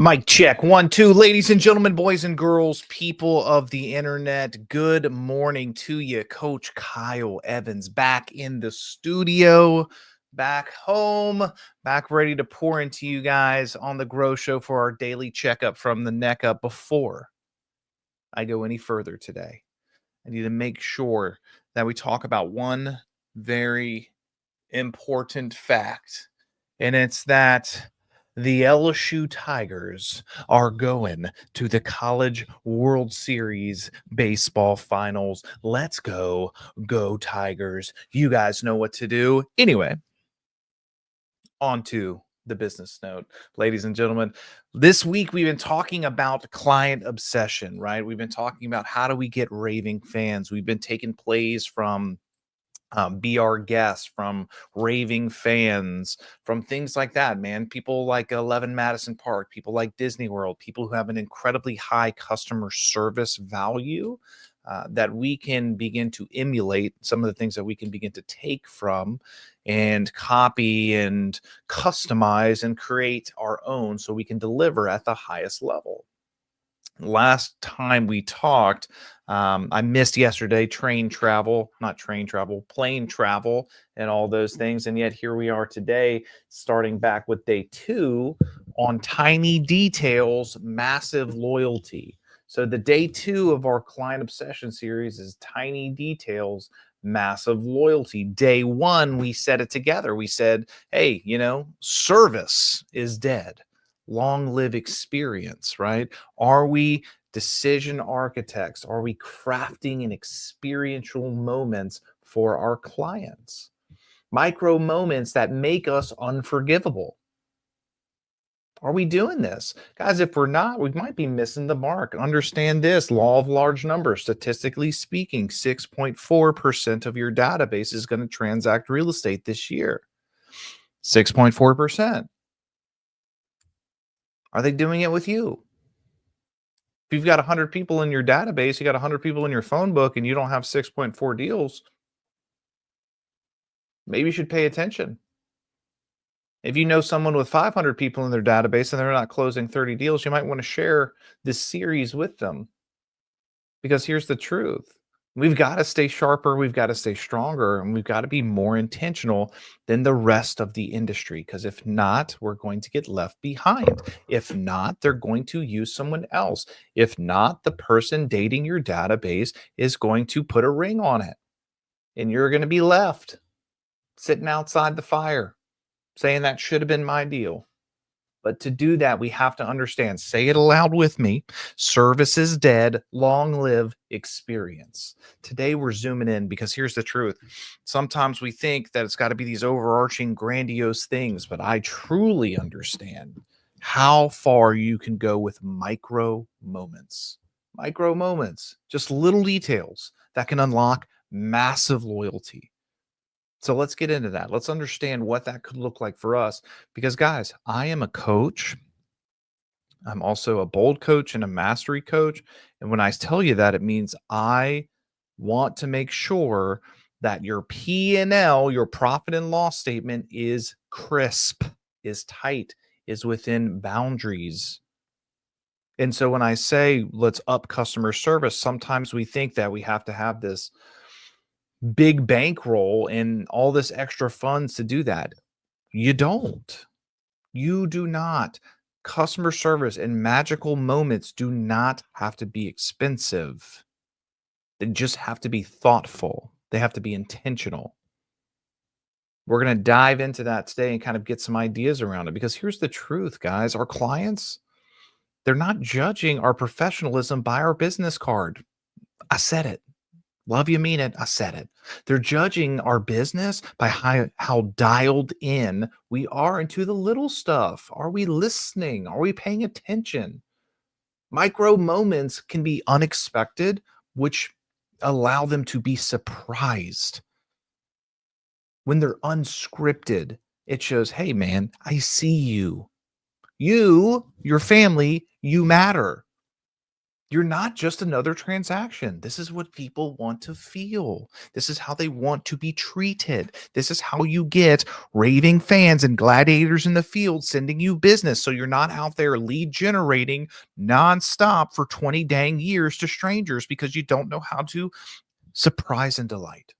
Mic check. 1, 2, ladies and gentlemen, boys and girls, people of the internet. Good morning to you. Coach Kyle Evans back in the studio, back home, back ready to pour into you guys on the G.R.O.W show for our daily checkup from the neck up. Before I go any further today, I need to make sure that we talk about one very important fact, and it's that the LSU Tigers are going to the College World Series baseball finals. Let's go. Go Tigers. You guys know what to do. Anyway, on to the business note. Ladies and gentlemen, this week we've been talking about client obsession, right? We've been talking about how do we get raving fans. We've been taking plays from be our guest, from raving fans, from things like that, man. People like 11 Madison Park, people like Disney World, people who have an incredibly high customer service value that we can begin to emulate, some of the things that we can begin to take from and copy and customize and create our own so we can deliver at the highest level. Last time we talked, I missed yesterday plane travel, and all those things. And yet here we are today, starting back with day 2 on tiny details, massive loyalty. So the day 2 of our client obsession series is tiny details, massive loyalty. Day 1, we said it together. We said, hey, service is dead. Long live experience, right? Are we decision architects? Are we crafting an experiential moments for our clients? Micro moments that make us unforgivable. Are we doing this? Guys, if we're not, we might be missing the mark. Understand this law of large numbers. Statistically speaking, 6.4% of your database is going to transact real estate this year. 6.4%. Are they doing it with you? If you've got 100 people in your database, you got 100 people in your phone book, and you don't have 6.4 deals, maybe you should pay attention. If you know someone with 500 people in their database and they're not closing 30 deals, you might want to share this series with them. Because here's the truth. We've got to stay sharper, we've got to stay stronger, and we've got to be more intentional than the rest of the industry. Because if not, we're going to get left behind. If not, they're going to use someone else. If not, the person dating your database is going to put a ring on it. And you're going to be left sitting outside the fire saying that should have been my deal. But to do that, we have to understand, say it aloud with me, service is dead, long live experience. Today we're zooming in because here's the truth. Sometimes we think that it's got to be these overarching grandiose things, but I truly understand how far you can go with micro moments. Micro moments, just little details that can unlock massive loyalty. So let's get into that. Let's understand what that could look like for us. Because, guys, I am a coach. I'm also a bold coach and a mastery coach. And when I tell you that, it means I want to make sure that your P&L, your profit and loss statement, is crisp, is tight, is within boundaries. And so when I say let's up customer service, sometimes we think that we have to have this big bankroll and all this extra funds to do that. You don't. You do not. Customer service and magical moments do not have to be expensive. They just have to be thoughtful. They have to be intentional. We're going to dive into that today and kind of get some ideas around it, because here's the truth, guys. Our clients, they're not judging our professionalism by our business card. I said it. Love you, mean it. I said it. They're judging our business by how dialed in we are into the little stuff. Are we listening? Are we paying attention? Micro moments can be unexpected, which allow them to be surprised. When they're unscripted, it shows, hey, man, I see you. You, your family, you matter. You're not just another transaction. This is what people want to feel. This is how they want to be treated. This is how you get raving fans and gladiators in the field sending you business. So you're not out there lead generating nonstop for 20 dang years to strangers because you don't know how to surprise and delight.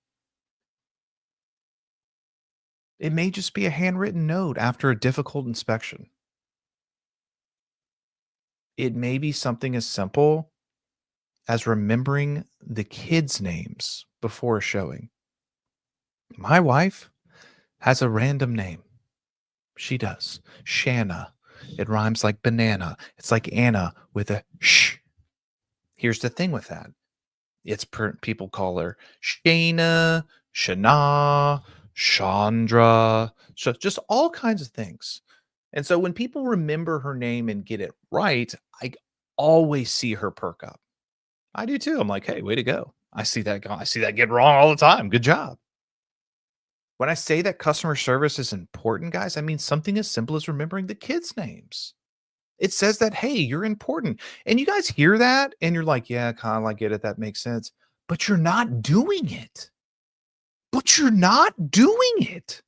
It may just be a handwritten note after a difficult inspection. It may be something as simple as remembering the kids' names before a showing. My wife has a random name. She does. Shanna. It rhymes like banana. It's like Anna with a sh. Here's the thing with that. People call her Shana, Shana, Chandra, so just all kinds of things. And so when people remember her name and get it right, I always see her perk up. I do too. I'm like, hey, way to go. I see that get wrong all the time. Good job. When I say that customer service is important, guys, I mean something as simple as remembering the kids' names. It says that, hey, you're important. And you guys hear that and you're like, yeah, kind of like get it. That makes sense. But you're not doing it. But you're not doing it.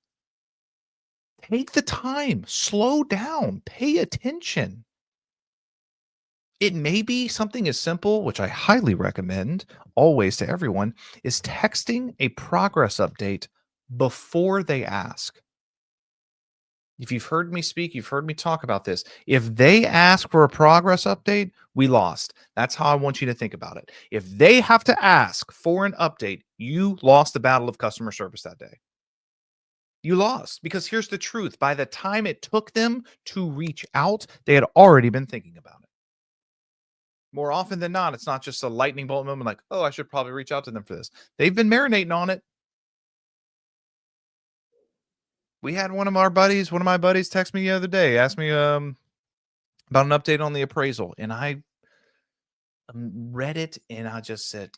Take the time, slow down, pay attention. It may be something as simple, which I highly recommend always to everyone, is texting a progress update before they ask. If you've heard me speak, you've heard me talk about this. If they ask for a progress update, we lost. That's how I want you to think about it. If they have to ask for an update, you lost the battle of customer service that day. You lost because here's the truth. By the time it took them to reach out, they had already been thinking about it. More often than not, it's not just a lightning bolt moment like, oh, I should probably reach out to them for this. They've been marinating on it. We had one of my buddies text me the other day, asked me about an update on the appraisal. And I read it and I just said,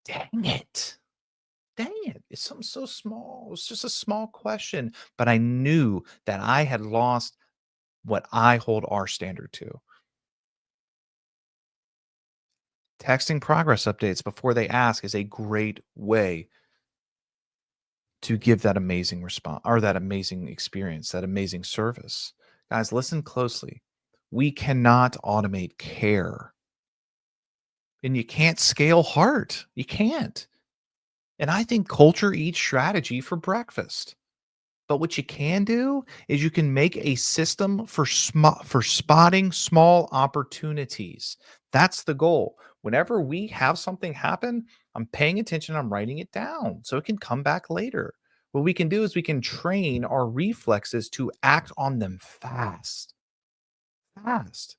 dang it. Dang it. It's something so small. It's just a small question. But I knew that I had lost what I hold our standard to. Texting progress updates before they ask is a great way to give that amazing response or that amazing experience, that amazing service. Guys, listen closely. We cannot automate care and you can't scale heart. You can't. And I think culture eats strategy for breakfast. But what you can do is you can make a system for for spotting small opportunities. That's the goal. Whenever we have something happen, I'm paying attention, I'm writing it down so it can come back later. What we can do is we can train our reflexes to act on them fast. Fast.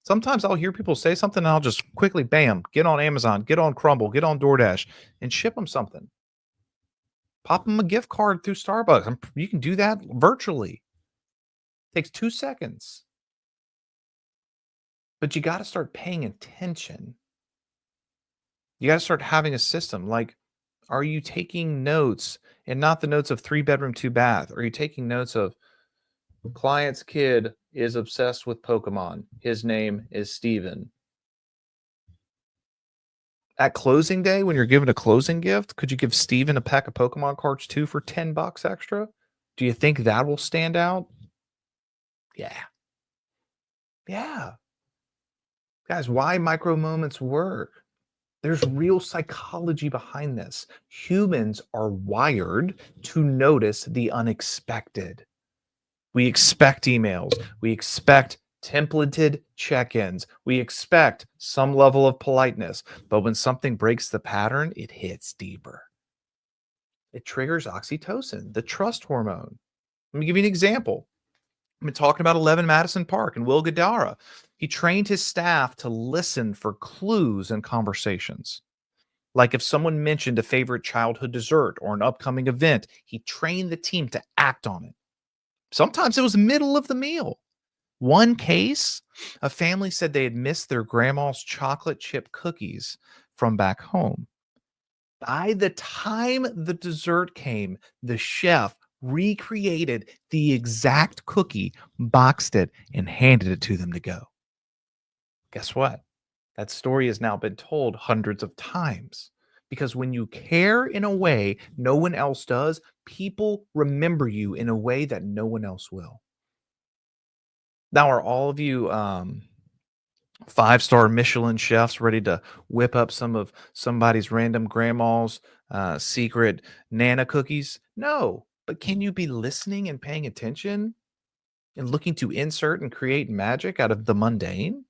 Sometimes I'll hear people say something and I'll just quickly bam, get on Amazon, get on Crumble, get on DoorDash and ship them something. Pop them a gift card through Starbucks. You can do that virtually. Takes 2 seconds. But you gotta start paying attention. You gotta start having a system. Like, are you taking notes and not the notes of 3-bedroom, 2-bath? Are you taking notes of client's kid is obsessed with Pokemon. His name is Steven. At closing day, when you're given a closing gift, could you give Steven a pack of Pokemon cards too for $10 extra? Do you think that will stand out? Yeah. Yeah. Guys, why micro moments work? There's real psychology behind this. Humans are wired to notice the unexpected. We expect emails, we expect templated check ins, we expect some level of politeness. But when something breaks the pattern, it hits deeper. It triggers oxytocin, the trust hormone. Let me give you an example. I've been talking about 11 Madison Park and Will Guidara. He trained his staff to listen for clues in conversations. Like if someone mentioned a favorite childhood dessert or an upcoming event, he trained the team to act on it. Sometimes it was middle of the meal. One case, a family said they had missed their grandma's chocolate chip cookies from back home. By the time the dessert came, the chef recreated the exact cookie, boxed it, and handed it to them to go. Guess what? That story has now been told hundreds of times. Because when you care in a way no one else does, people remember you in a way that no one else will. Now, are all of you five-star Michelin chefs ready to whip up some of somebody's random grandma's secret Nana cookies? No. But can you be listening and paying attention and looking to insert and create magic out of the mundane?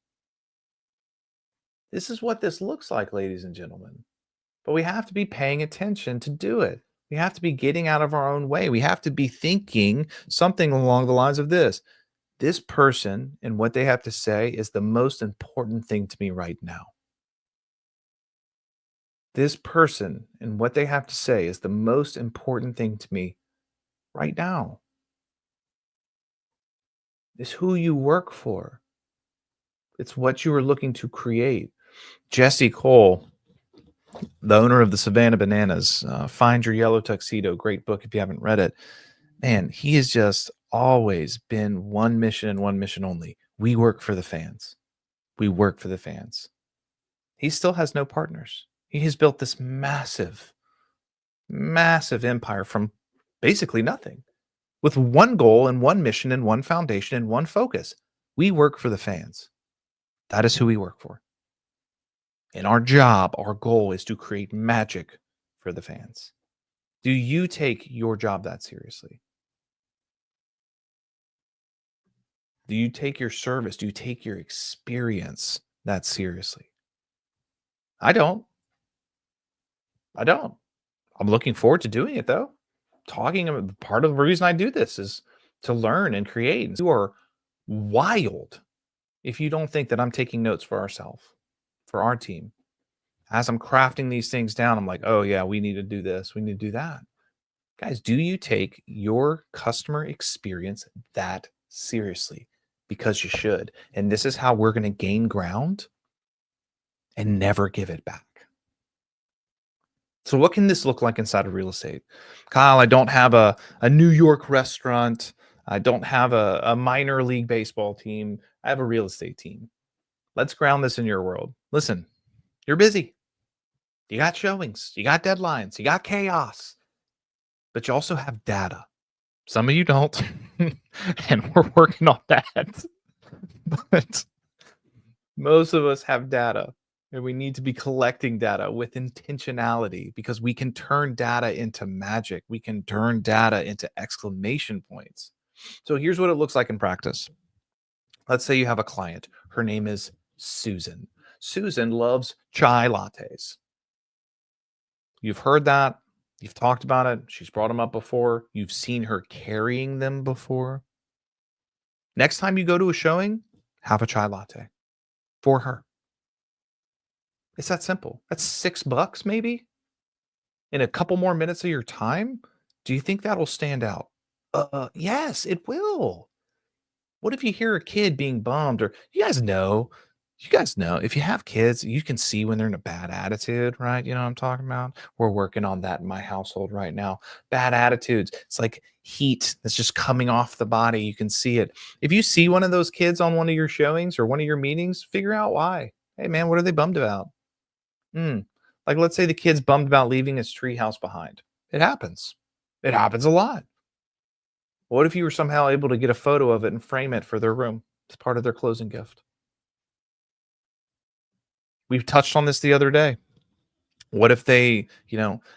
This is what this looks like, ladies and gentlemen. But we have to be paying attention to do it. We have to be getting out of our own way. We have to be thinking something along the lines of this. This person and what they have to say is the most important thing to me right now. This person and what they have to say is the most important thing to me right now. It's who you work for. It's what you are looking to create. Jesse Cole, the owner of the Savannah Bananas, Find Your Yellow Tuxedo, great book if you haven't read it. Man, he has just always been one mission and one mission only. We work for the fans. We work for the fans. He still has no partners. He has built this massive, massive empire from basically nothing with one goal and one mission and one foundation and one focus. We work for the fans. That is who we work for. And our job, our goal is to create magic for the fans. Do you take your job that seriously? Do you take your service? Do you take your experience that seriously? I don't. I don't. I'm looking forward to doing it though. Talking about part of the reason I do this is to learn and create. You are wild if you don't think that I'm taking notes for ourselves, for our team. As I'm crafting these things down, I'm like, oh yeah, we need to do this. We need to do that. Guys, do you take your customer experience that seriously? Because you should. And this is how we're going to gain ground and never give it back. So, what can this look like inside of real estate? Kyle, I don't have a New York restaurant. I don't have a minor league baseball team. I have a real estate team. Let's ground this in your world. Listen, you're busy. You got showings, you got deadlines, you got chaos, but you also have data. Some of you don't, and we're working on that. But most of us have data, and we need to be collecting data with intentionality because we can turn data into magic. We can turn data into exclamation points. So here's what it looks like in practice. Let's say you have a client. Her name is Susan. Susan loves chai lattes. You've heard that. You've talked about it. She's brought them up before. You've seen her carrying them before. Next time you go to a showing, have a chai latte for her. It's that simple. That's $6 maybe in a couple more minutes of your time. Do you think that'll stand out? Yes, it will. What if you hear a kid being bummed or you guys know if you have kids, you can see when they're in a bad attitude, right? You know what I'm talking about? We're working on that in my household right now. Bad attitudes. It's like heat that's just coming off the body. You can see it. If you see one of those kids on one of your showings or one of your meetings, figure out why. Hey man, what are they bummed about? Hmm. Like let's say the kid's bummed about leaving his tree house behind. It happens. It happens a lot. What if you were somehow able to get a photo of it and frame it for their room? It's part of their closing gift. We've touched on this the other day. What if they,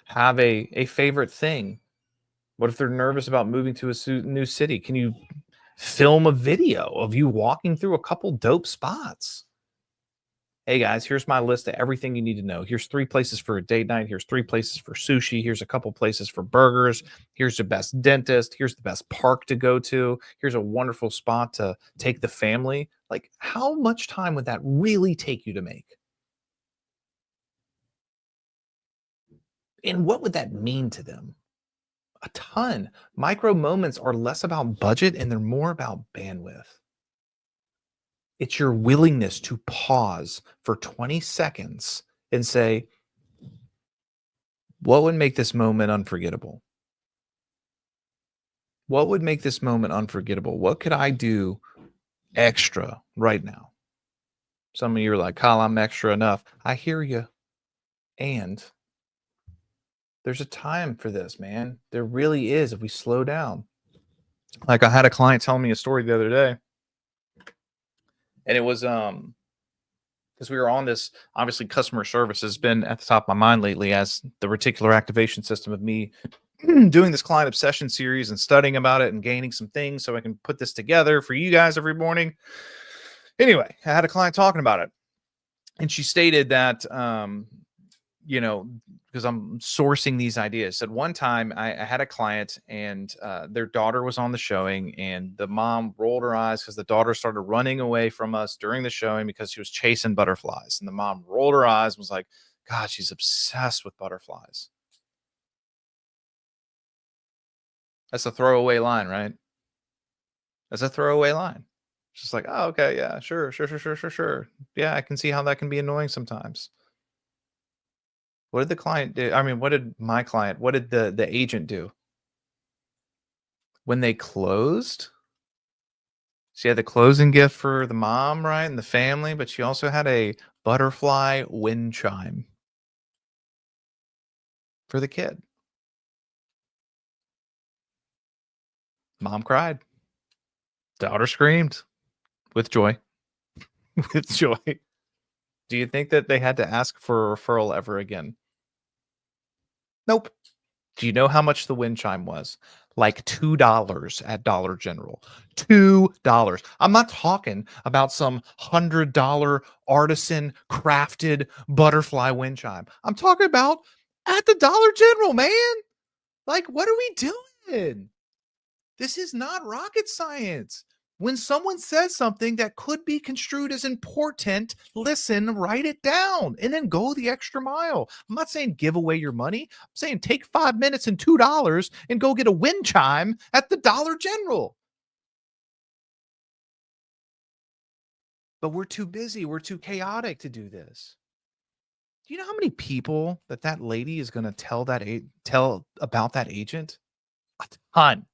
have a favorite thing? What if they're nervous about moving to a new city? Can you film a video of you walking through a couple dope spots? Hey guys, here's my list of everything you need to know. Here's 3 places for a date night. Here's 3 places for sushi. Here's a couple places for burgers. Here's the best dentist. Here's the best park to go to. Here's a wonderful spot to take the family. Like, how much time would that really take you to make? And what would that mean to them? A ton. Micro moments are less about budget and they're more about bandwidth. It's your willingness to pause for 20 seconds and say, what would make this moment unforgettable? What would make this moment unforgettable? What could I do extra right now? Some of you are like, Kyle, I'm extra enough. I hear you. And there's a time for this, man. There really is if we slow down. Like I had a client telling me a story the other day, and it was because we were on this, obviously customer service has been at the top of my mind lately as the reticular activation system of me doing this client obsession series and studying about it and gaining some things so I can put this together for you guys every morning. Anyway, I had a client talking about it, and she stated that you know, because I'm sourcing these ideas. Said one time I had a client and their daughter was on the showing, and the mom rolled her eyes because the daughter started running away from us during the showing because she was chasing butterflies. And the mom rolled her eyes and was like, God, she's obsessed with butterflies. That's a throwaway line, right? That's a throwaway line. It's just like, oh, okay, yeah, sure. Yeah, I can see how that can be annoying sometimes. What did the client do? I mean, what did my client, what did the agent do? When they closed, she had the closing gift for the mom, right, and the family, but she also had a butterfly wind chime for the kid. Mom cried. Daughter screamed with joy. With joy. Do you think that they had to ask for a referral ever again? Nope. Do you know how much the wind chime was? Like $2 at Dollar General. $2. I'm not talking about some $100 artisan crafted butterfly wind chime. I'm talking about at the Dollar General, man. Like, what are we doing? This is not rocket science. When someone says something that could be construed as important, listen, write it down, and then go the extra mile. I'm not saying give away your money. I'm saying take 5 minutes and $2 and go get a wind chime at the Dollar General. But we're too busy. We're too chaotic to do this. Do you know how many people that lady is going to tell about that agent? A ton.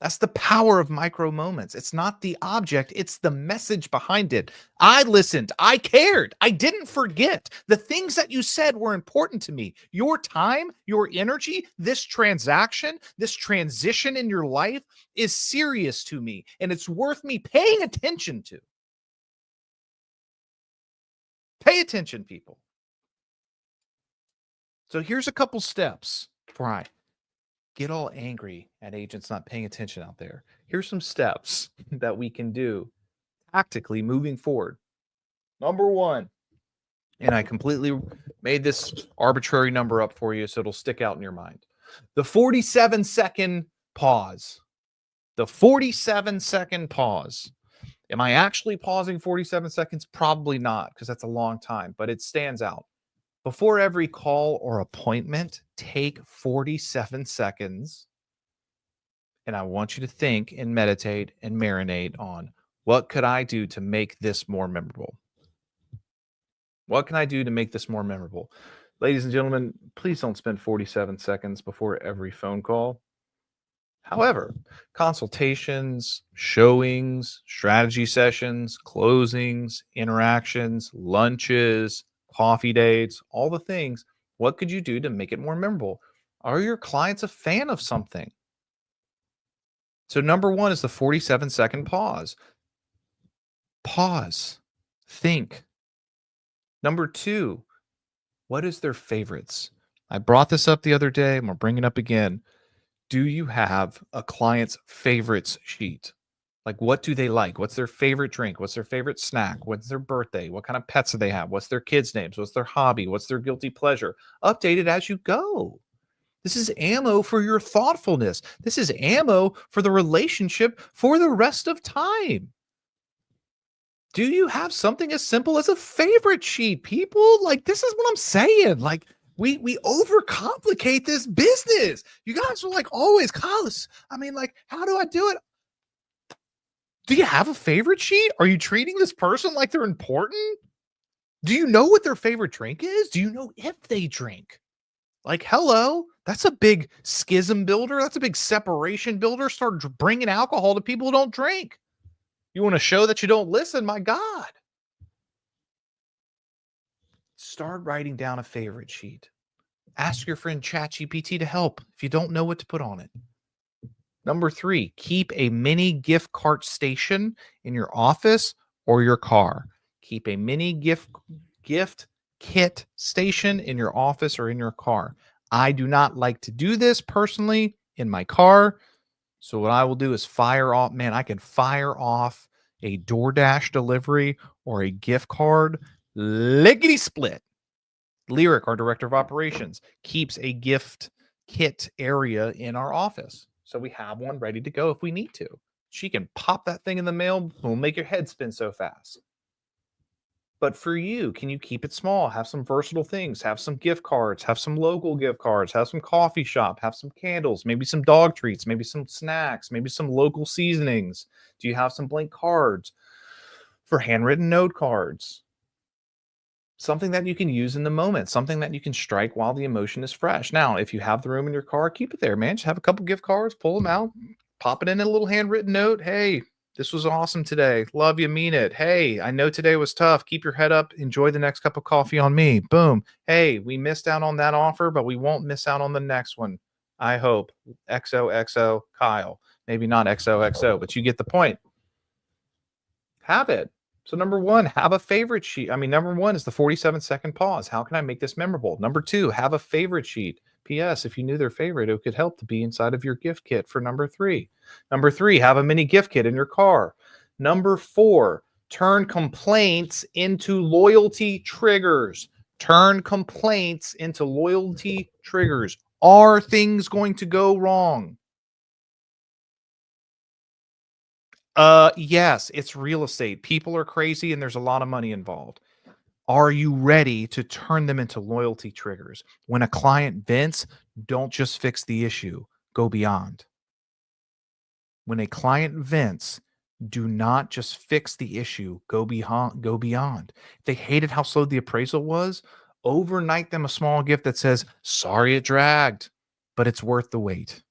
That's the power of micro moments. It's not the object, it's the message behind it. I listened. I cared. I didn't forget. The things that you said were important to me. Your time, your energy, this transaction, this transition in your life is serious to me, and it's worth me paying attention to. Pay attention, people. So here's a couple steps before I get all angry at agents not paying attention out there. Here's some steps that we can do tactically moving forward. Number one, and I completely made this arbitrary number up for you so it'll stick out in your mind. The 47-second pause. The 47-second pause. Am I actually pausing 47 seconds? Probably not, because that's a long time, but it stands out. Before every call or appointment, take 47 seconds. And I want you to think and meditate and marinate on what could I do to make this more memorable? What can I do to make this more memorable? Ladies and gentlemen, please don't spend 47 seconds before every phone call. However, consultations, showings, strategy sessions, closings, interactions, lunches, coffee dates, all the things, what could you do to make it more memorable? Are your clients a fan of something? So, number one is the 47-second pause. Pause. Think. Number two, what is their favorites? I brought this up the other day. I'm going to bring it up again. Do you have a client's favorites sheet? Like, what do they like? What's their favorite drink? What's their favorite snack? What's their birthday? What kind of pets do they have? What's their kids' names? What's their hobby? What's their guilty pleasure? Update it as you go. This is ammo for your thoughtfulness. This is ammo for the relationship for the rest of time. Do you have something as simple as a favorite sheet, people? Like, this is what I'm saying. Like, we overcomplicate this business. You guys are like always, Carlos. I mean, like, how do I do it? Do you have a favorite sheet? Are you treating this person like they're important? Do you know what their favorite drink is? Do you know if they drink? Like, hello, that's a big schism builder. That's a big separation builder. Start bringing alcohol to people who don't drink. You want to show that you don't listen? My God. Start writing down a favorite sheet. Ask your friend ChatGPT to help if you don't know what to put on it. Number 3, keep a mini gift cart station in your office or your car. Keep a mini gift kit station in your office or in your car. I do not like to do this personally in my car. So what I will do is I can fire off a DoorDash delivery or a gift card lickety split. Lyric, our director of operations, keeps a gift kit area in our office. So we have one ready to go if we need to. She can pop that thing in the mail. We'll make your head spin so fast. But for you, can you keep it small? Have some versatile things. Have some gift cards. Have some local gift cards. Have some coffee shop. Have some candles. Maybe some dog treats. Maybe some snacks. Maybe some local seasonings. Do you have some blank cards for handwritten note cards? Something that you can use in the moment, something that you can strike while the emotion is fresh. Now, if you have the room in your car, keep it there, man. Just have a couple gift cards, pull them out, pop it in a little handwritten note. Hey, this was awesome today. Love you, mean it. Hey, I know today was tough. Keep your head up. Enjoy the next cup of coffee on me. Boom. Hey, we missed out on that offer, but we won't miss out on the next one. I hope. XOXO Kyle. Maybe not XOXO, but you get the point. Have it. So number 1, have a favorite sheet. Number 1 is the 47-second pause. How can I make this memorable? Number 2, have a favorite sheet. P.S. If you knew their favorite, it could help to be inside of your gift kit for number 3. Number 3, have a mini gift kit in your car. Number 4, turn complaints into loyalty triggers. Turn complaints into loyalty triggers. Are things going to go wrong? Yes, it's real estate. People are crazy and there's a lot of money involved. Are you ready to turn them into loyalty triggers? When a client vents, don't just fix the issue, go beyond. When a client vents, do not just fix the issue, go beyond. If they hated how slow the appraisal was, overnight them a small gift that says, "Sorry it dragged, but it's worth the wait."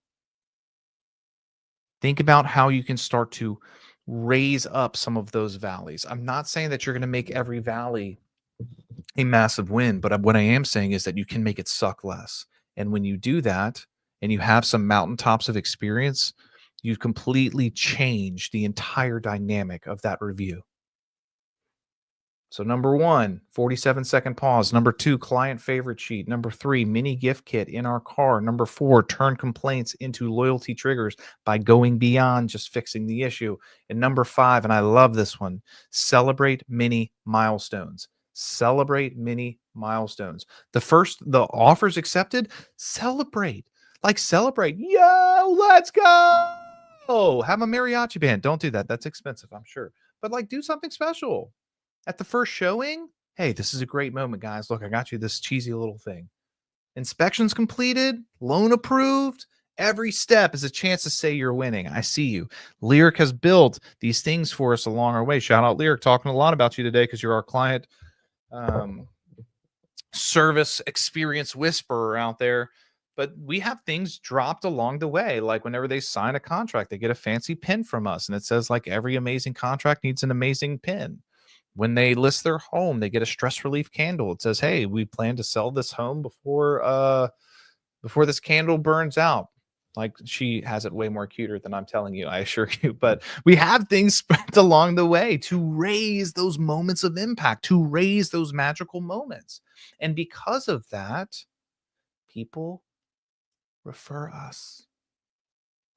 Think about how you can start to raise up some of those valleys. I'm not saying that you're going to make every valley a massive win, but what I am saying is that you can make it suck less. And when you do that and you have some mountaintops of experience, you completely change the entire dynamic of that review. So number 1, 47-second pause. Number 2, client favorite sheet. Number 3, mini gift kit in our car. Number 4, turn complaints into loyalty triggers by going beyond just fixing the issue. And number 5, and I love this one, celebrate mini milestones. Celebrate mini milestones. The offers accepted, celebrate. Celebrate. Yo, let's go. Have a mariachi band. Don't do that. That's expensive, I'm sure. But do something special. At the first showing, hey, this is a great moment, guys. Look, I got you this cheesy little thing. Inspections completed, loan approved. Every step is a chance to say you're winning. I see you. Lyric has built these things for us along our way. Shout out Lyric, talking a lot about you today because you're our client service experience whisperer out there. But we have things dropped along the way. Like whenever they sign a contract, they get a fancy pin from us. And it says every amazing contract needs an amazing pin. When they list their home, they get a stress relief candle. It says, "Hey, we plan to sell this home before this candle burns out." She has it way more cuter than I'm telling you, I assure you. But we have things spread along the way to raise those moments of impact, to raise those magical moments. And because of that, people refer us.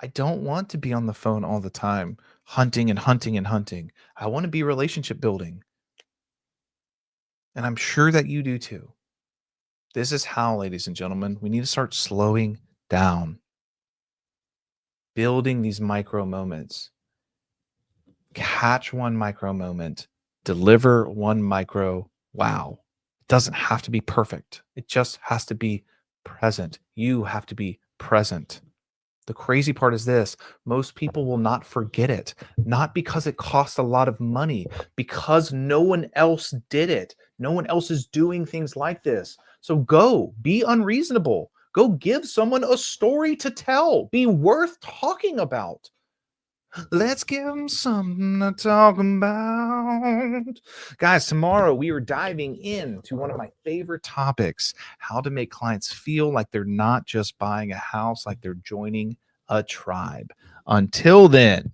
I don't want to be on the phone all the time, hunting and hunting and hunting. I want to be relationship building. And I'm sure that you do too. This is how, ladies and gentlemen, we need to start slowing down, building these micro moments. Catch one micro moment, deliver one micro wow. It doesn't have to be perfect. It just has to be present. You have to be present. The crazy part is this: most people will not forget it, not because it costs a lot of money, because no one else did it. No one else is doing things like this. So go, be unreasonable. Go give someone a story to tell, be worth talking about. Let's give them something to talk about. Guys, tomorrow we are diving into one of my favorite topics, how to make clients feel like they're not just buying a house, like they're joining a tribe. Until then,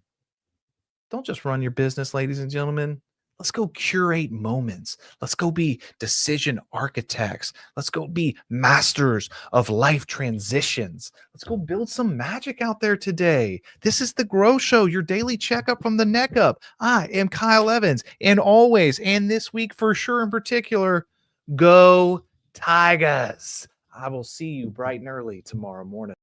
don't just run your business, ladies and gentlemen. Let's go curate moments. Let's go be decision architects. Let's go be masters of life transitions. Let's go build some magic out there today. This is the Grow Show, your daily checkup from the neck up. I am Kyle Evans, and always, and this week for sure in particular, go Tigers. I will see you bright and early tomorrow morning.